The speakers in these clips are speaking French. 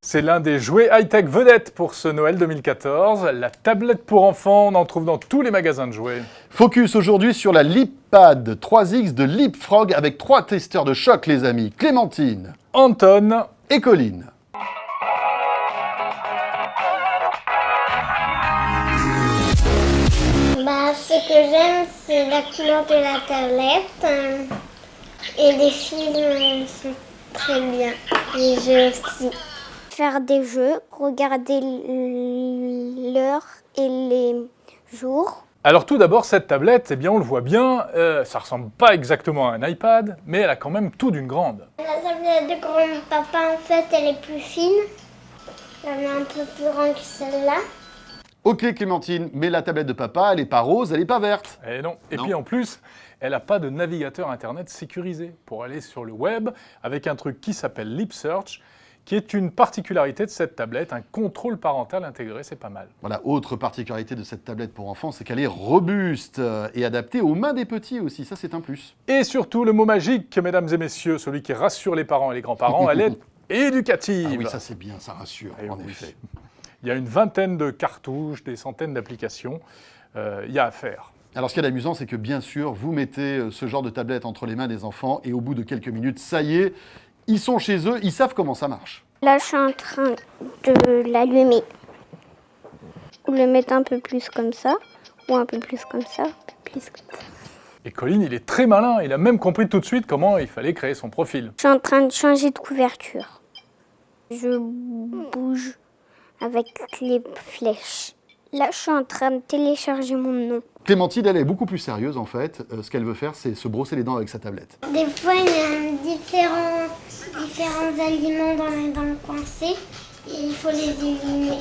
C'est l'un des jouets high-tech vedettes pour ce Noël 2014. La tablette pour enfants, on en trouve dans tous les magasins de jouets. Focus aujourd'hui sur la LeapPad 3X de Leapfrog avec 3 testeurs de choc, les amis. Clémentine, Anton et Colline. Ce que j'aime, c'est la couleur de la tablette. Et les films sont très bien. Les jeux aussi. Faire des jeux, regarder l'heure et les jours. Alors tout d'abord, cette tablette, eh bien on le voit bien, ça ressemble pas exactement à un iPad, mais elle a quand même tout d'une grande. La tablette de grand-papa, en fait, elle est plus fine. Elle est un peu plus grande que celle-là. Ok Clémentine, mais la tablette de papa, elle est pas rose, elle est pas verte. Eh non. Et Non. puis en plus, elle n'a pas de navigateur internet sécurisé pour aller sur le web avec un truc qui s'appelle Leap Search, qui est une particularité de cette tablette, un contrôle parental intégré, c'est pas mal. Voilà, autre particularité de cette tablette pour enfants, c'est qu'elle est robuste et adaptée aux mains des petits aussi, ça c'est un plus. Et surtout, le mot magique, mesdames et messieurs, celui qui rassure les parents et les grands-parents, elle est éducative. Ah oui, ça c'est bien, ça rassure, Et en oui. effet. Il y a une vingtaine de cartouches, des centaines d'applications, il y a à faire. Alors ce qui est amusant, c'est que bien sûr, vous mettez ce genre de tablette entre les mains des enfants et au bout de quelques minutes, ça y est, ils sont chez eux, ils savent comment ça marche. Là, je suis en train de l'allumer. Ou le mettre un peu plus comme ça, ou un peu plus comme ça, un peu plus comme ça. Et Colin, il est très malin, il a même compris tout de suite comment il fallait créer son profil. Je suis en train de changer de couverture. Je bouge avec les flèches. Là, je suis en train de télécharger mon nom. Clémentine, elle est beaucoup plus sérieuse en fait. Ce qu'elle veut faire, c'est se brosser les dents avec sa tablette. Des fois, il y a différents aliments dans le coincé et il faut les éliminer.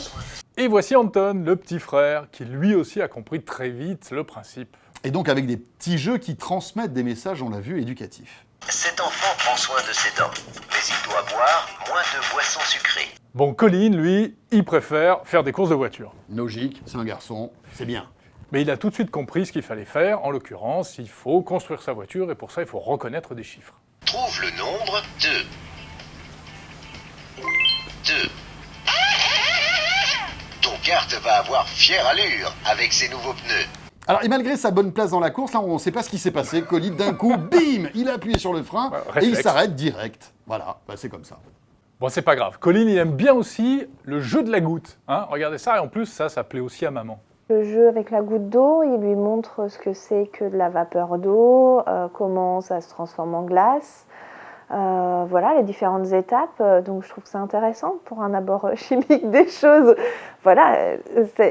Et voici Anton, le petit frère, qui lui aussi a compris très vite le principe. Et donc avec des petits jeux qui transmettent des messages, on l'a vu, éducatifs. Cet enfant prend soin de ses dents, mais il doit boire moins de boissons sucrées. Bon, Colin, lui, il préfère faire des courses de voiture. Logique, c'est un garçon, c'est bien. Mais il a tout de suite compris ce qu'il fallait faire. En l'occurrence, il faut construire sa voiture et pour ça, il faut reconnaître des chiffres. Trouve le nombre 2. 2. Ton kart va avoir fière allure avec ses nouveaux pneus. Alors, et malgré sa bonne place dans la course, là, on ne sait pas ce qui s'est passé. Colline, d'un coup, bim, il a appuyé sur le frein et il réflexe. s'arrête direct. Voilà, c'est comme ça. Bon, c'est pas grave. Colin, il aime bien aussi le jeu de la goutte. Hein, regardez ça, et en plus, ça plaît aussi à maman. Le jeu avec la goutte d'eau, il lui montre ce que c'est que de la vapeur d'eau, comment ça se transforme en glace. Voilà, les différentes étapes. Donc je trouve que c'est intéressant pour un abord chimique des choses. Voilà,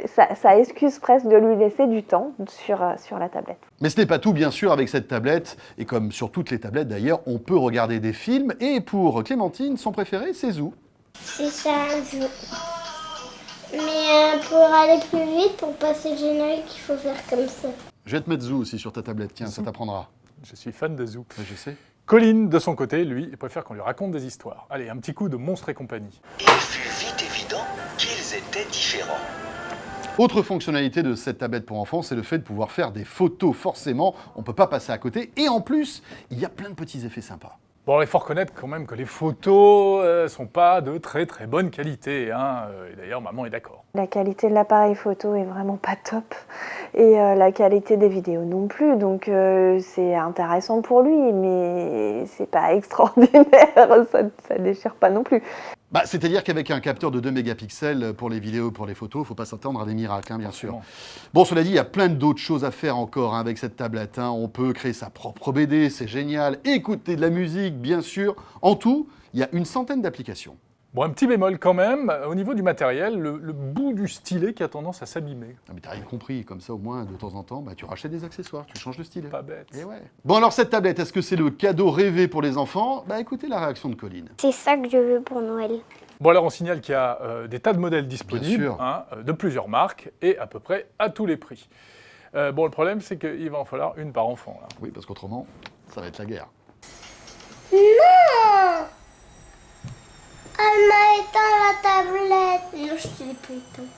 ça excuse presque de lui laisser du temps sur la tablette. Mais ce n'est pas tout, bien sûr, avec cette tablette. Et comme sur toutes les tablettes, d'ailleurs, on peut regarder des films. Et pour Clémentine, son préféré, c'est Zoo. C'est ça, Zoo. Mais pour aller plus vite, pour passer le générique, il faut faire comme ça. Je vais te mettre Zoo aussi sur ta tablette. Tiens, ça t'apprendra. Je suis fan de Zoo. Ouais, je sais. Colin, de son côté, lui, il préfère qu'on lui raconte des histoires. Allez, un petit coup de Monstres et compagnie. Il fut vite évident qu'ils étaient différents. Autre fonctionnalité de cette tablette pour enfants, c'est le fait de pouvoir faire des photos. Forcément, on ne peut pas passer à côté. Et en plus, il y a plein de petits effets sympas. Bon, il faut reconnaître quand même que les photos sont pas de très très bonne qualité. Hein. Et d'ailleurs, maman est d'accord. La qualité de l'appareil photo est vraiment pas top et la qualité des vidéos non plus. Donc c'est intéressant pour lui, mais c'est pas extraordinaire. Ça déchire pas non plus. Bah, c'est-à-dire qu'avec un capteur de 2 mégapixels pour les vidéos, pour les photos, il ne faut pas s'attendre à des miracles, hein, bien sûr. Bon, cela dit, il y a plein d'autres choses à faire encore avec cette tablette. Hein. On peut créer sa propre BD, c'est génial. Écouter de la musique, bien sûr. En tout, il y a une centaine d'applications. Bon, un petit bémol quand même, au niveau du matériel, le bout du stylet qui a tendance à s'abîmer. Ah, mais t'as rien compris, comme ça au moins, de temps en temps, bah, tu rachètes des accessoires, tu changes de stylet. Pas bête. Et ouais. Bon, alors cette tablette, est-ce que c'est le cadeau rêvé pour les enfants? Bah écoutez la réaction de Colline. C'est ça que je veux pour Noël. Bon, alors on signale qu'il y a des tas de modèles disponibles, sûr. hein, de plusieurs marques, et à peu près à tous les prix. Bon, le problème, c'est qu'il va en falloir une par enfant. Là. Oui, parce qu'autrement, ça va être la guerre. Non! Elle m'a éteint la tablette. Non, je te l'ai pas éteint.